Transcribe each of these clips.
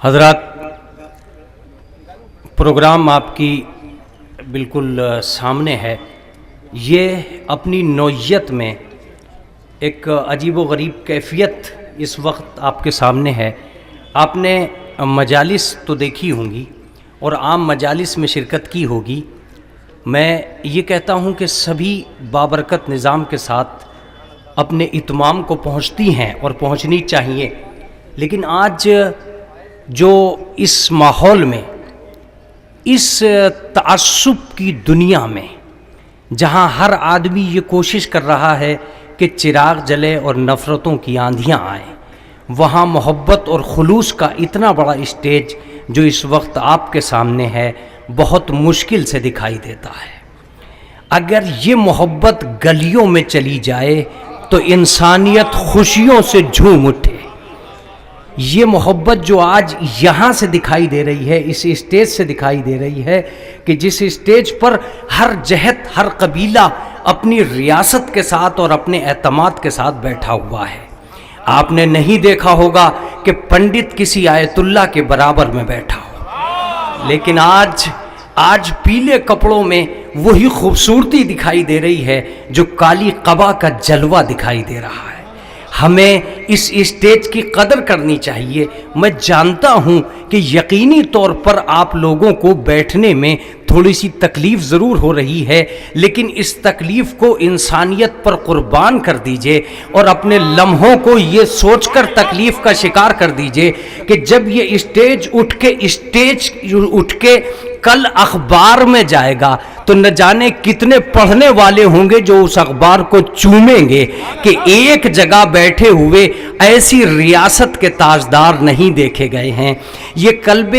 حضرات، پروگرام آپ کی بالکل سامنے ہے۔ یہ اپنی نوعیت میں ایک عجیب و غریب کیفیت اس وقت آپ کے سامنے ہے۔ آپ نے مجالس تو دیکھی ہوں گی اور عام مجالس میں شرکت کی ہوگی۔ میں یہ کہتا ہوں کہ سبھی بابرکت نظام کے ساتھ اپنے اتمام کو پہنچتی ہیں اور پہنچنی چاہیے، لیکن آج جو اس ماحول میں، اس تعصب کی دنیا میں، جہاں ہر آدمی یہ کوشش کر رہا ہے کہ چراغ جلے اور نفرتوں کی آندھیاں آئیں، وہاں محبت اور خلوص کا اتنا بڑا اسٹیج جو اس وقت آپ کے سامنے ہے بہت مشکل سے دکھائی دیتا ہے۔ اگر یہ محبت گلیوں میں چلی جائے تو انسانیت خوشیوں سے جھوم اٹھے۔ یہ محبت جو آج یہاں سے دکھائی دے رہی ہے، اس اسٹیج سے دکھائی دے رہی ہے کہ جس اسٹیج پر ہر جہت، ہر قبیلہ اپنی ریاست کے ساتھ اور اپنے اعتماد کے ساتھ بیٹھا ہوا ہے۔ آپ نے نہیں دیکھا ہوگا کہ پنڈت کسی آیت اللہ کے برابر میں بیٹھا ہو، لیکن آج پیلے کپڑوں میں وہی خوبصورتی دکھائی دے رہی ہے جو کالی قبا کا جلوہ دکھائی دے رہا ہے۔ ہمیں اس اسٹیج کی قدر کرنی چاہیے۔ میں جانتا ہوں کہ یقینی طور پر آپ لوگوں کو بیٹھنے میں تھوڑی سی تکلیف ضرور ہو رہی ہے، لیکن اس تکلیف کو انسانیت پر قربان کر دیجئے اور اپنے لمحوں کو یہ سوچ کر تکلیف کا شکار کر دیجئے کہ جب یہ اسٹیج اٹھ کے کل اخبار میں جائے گا تو نہ جانے کتنے پڑھنے والے ہوں گے جو اس اخبار کو چومیں گے کہ ایک جگہ بیٹھے ہوئے ایسی ریاست کے تاجدار نہیں دیکھے گئے ہیں۔ یہ قلب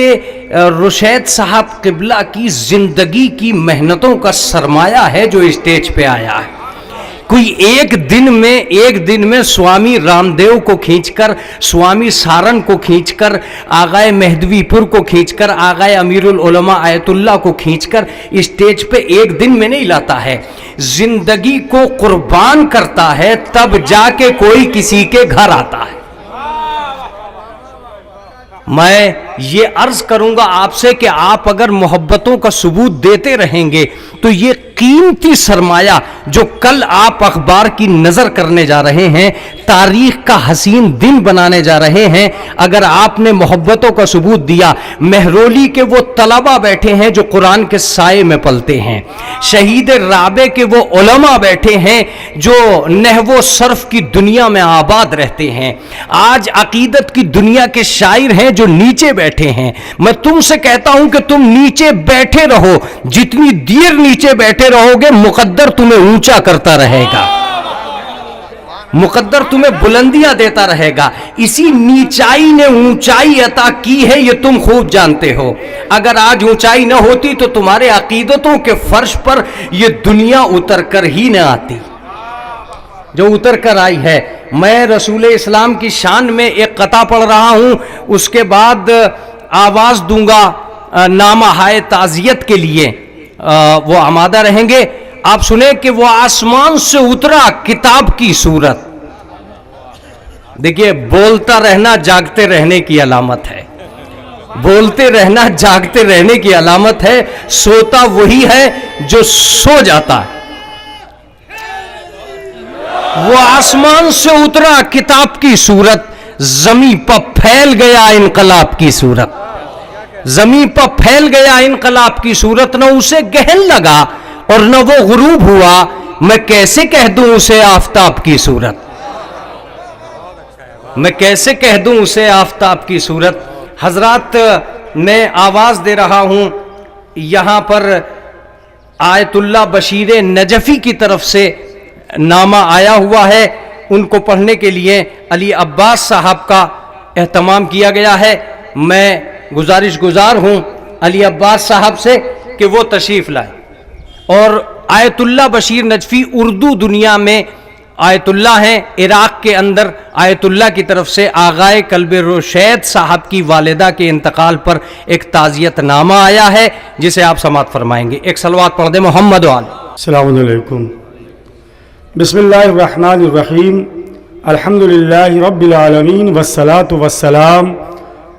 رشید صاحب قبلہ کی زندگی کی محنتوں کا سرمایہ ہے جو اسٹیج پہ آیا ہے۔ کوئی ایک دن میں سوامی رام دیو کو کھینچ کر، سوامی سارن کو کھینچ کر، آغائے مہدوی پور کو کھینچ کر، آغائے امیر العلماء آیت اللہ کو کھینچ کر اسٹیج پہ ایک دن میں نہیں لاتا ہے، زندگی کو قربان کرتا ہے، تب جا کے کوئی کسی کے گھر آتا ہے۔ میں یہ عرض کروں گا آپ سے کہ آپ اگر محبتوں کا ثبوت دیتے رہیں گے تو یہ قیمتی سرمایہ جو کل آپ اخبار کی نظر کرنے جا رہے ہیں، تاریخ کا حسین دن بنانے جا رہے ہیں، اگر آپ نے محبتوں کا ثبوت دیا، مہرولی کے وہ طلبہ بیٹھے ہیں جو قرآن کے سائے میں پلتے ہیں، شہید رابع کے وہ علماء بیٹھے ہیں جو نحو و صرف کی دنیا میں آباد رہتے ہیں، آج عقیدت کی دنیا کے شاعر ہیں جو نیچے بیٹھے ہیں۔ میں تم سے کہتا ہوں کہ تم نیچے بیٹھے رہو، جتنی دیر نیچے بیٹھے رہو گے مقدر تمہیں اونچا کرتا رہے گا، مقدر تمہیں بلندیاں دیتا رہے گا۔ اسی نیچائی نے اونچائی عطا کی ہے، یہ تم خوب جانتے ہو۔ اگر آج اونچائی نہ ہوتی تو تمہارے عقیدتوں کے فرش پر یہ دنیا اتر کر ہی نہ آتی جو اتر کر آئی ہے۔ میں رسول اسلام کی شان میں ایک قطعہ پڑھ رہا ہوں، اس کے بعد آواز دوں گا نامہ ہائے تعزیت کے لیے، وہ آمادہ رہیں گے۔ آپ سنیں کہ وہ آسمان سے اترا کتاب کی صورت۔ دیکھیے، بولتا رہنا جاگتے رہنے کی علامت ہے، بولتے رہنا جاگتے رہنے کی علامت ہے۔ سوتا وہی ہے جو سو جاتا ہے۔ وہ آسمان سے اترا کتاب کی صورت، زمیں پر پھیل گیا انقلاب کی صورت، زمیں پر پھیل گیا انقلاب کی صورت۔ نہ اسے گہن لگا اور نہ وہ غروب ہوا، میں کیسے کہہ دوں اسے آفتاب کی صورت، میں کیسے کہہ دوں اسے آفتاب کی صورت۔ حضرات، میں آواز دے رہا ہوں، یہاں پر آیت اللہ بشیر نجفی کی طرف سے نامہ آیا ہوا ہے، ان کو پڑھنے کے لیے علی عباس صاحب کا اہتمام کیا گیا ہے۔ میں گزار ہوں علی عباس صاحب سے کہ وہ تشریف لائیں، اور آیت اللہ بشیر نجفی اردو دنیا میں آیت اللہ ہیں۔ عراق کے اندر آیت اللہ کی طرف سے آغائے قلب رشید صاحب کی والدہ کے انتقال پر ایک تعزیت نامہ آیا ہے جسے آپ سماعت فرمائیں گے۔ ایک صلوات پڑھ دیں محمد و آل۔ السلام علیکم۔ بسم اللہ الرحمن الرحیم، الحمدللہ رب العالمین والصلاة والسلام